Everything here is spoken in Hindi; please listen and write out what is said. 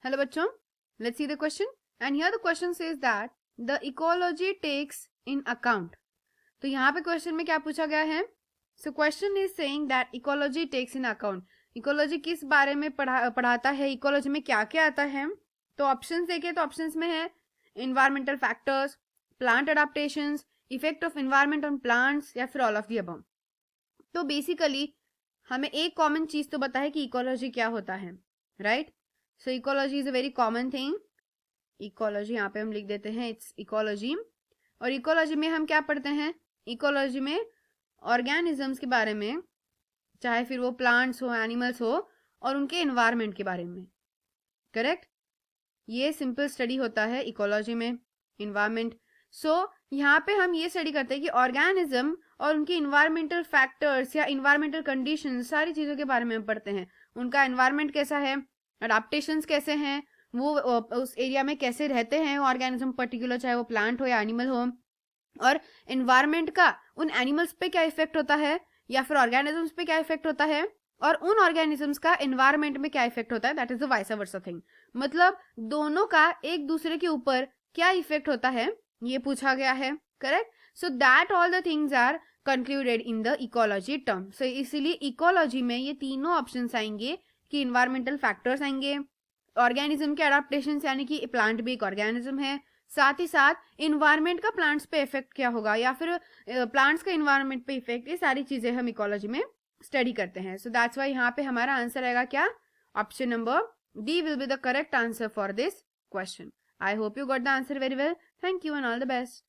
Hello बच्चों, let's see the question. And here the question says that the ecology takes in account. तो यहाँ पे क्वेश्चन में क्या पूछा गया है? So question is saying that ecology takes in account. Ecology किस बारे में पढ़ाता है, इकोलॉजी में क्या क्या आता है? तो ऑप्शन देखें तो ऑप्शंस में है environmental factors, plant adaptations, effect of environment on plants या फिर ऑल ऑफ दी अबव. तो बेसिकली हमें एक कॉमन चीज तो पता है कि इकोलॉजी क्या होता है, right? So ecology is a very common thing. Ecology यहाँ पे हम लिख देते हैं, इट्स इकोलॉजी. और इकोलॉजी में हम क्या पढ़ते हैं? इकोलॉजी में ऑर्गेनिजम्स के बारे में, चाहे फिर वो प्लांट्स हो, एनिमल्स हो, और उनके एनवायरनमेंट के बारे में. करेक्ट? ये सिंपल स्टडी होता है इकोलॉजी में, इन्वायरमेंट. सो यहाँ पे हम ये स्टडी करते हैं कि ऑर्गेनिज्म और उनके इन्वायरमेंटल फैक्टर्स या इन्वायरमेंटल कंडीशन, सारी चीजों के बारे में हम पढ़ते हैं. उनका एनवायरमेंट कैसा है, अडाप्टेशंस कैसे हैं, वो उस एरिया में कैसे रहते हैं ऑर्गेनिज्म पर्टिकुलर, चाहे वो प्लांट हो या एनिमल हो, और एनवायरमेंट का उन एनिमल्स पे क्या इफेक्ट होता है या फिर ऑर्गेनिजम्स पे क्या इफेक्ट होता है, और उन ऑर्गेनिजम्स का एनवायरमेंट में क्या इफेक्ट होता है. That is the vice versa thing. मतलब दोनों का एक दूसरे के ऊपर क्या इफेक्ट होता है, ये पूछा गया है. Correct? So that all the things are concluded in the ecology term. So इसीलिए इकोलॉजी में ये तीनों ऑप्शंस आएंगे कि इन्वायरमेंटल फैक्टर्स आएंगे, ऑर्गेनिज्म के अडाप्टेशन यानी कि प्लांट भी एक ऑर्गेनिज्म है, साथ ही साथ इन्वायरमेंट का प्लांट्स पे इफेक्ट क्या होगा या फिर प्लांट्स का इन्वायरमेंट पे इफेक्ट, ये सारी चीजें हम इकोलॉजी में स्टडी करते हैं. सो दैट्स वाई यहाँ पे हमारा आंसर आएगा क्या? Option number D will be the correct answer for this question. I hope you got the answer very well. Thank you and all the best.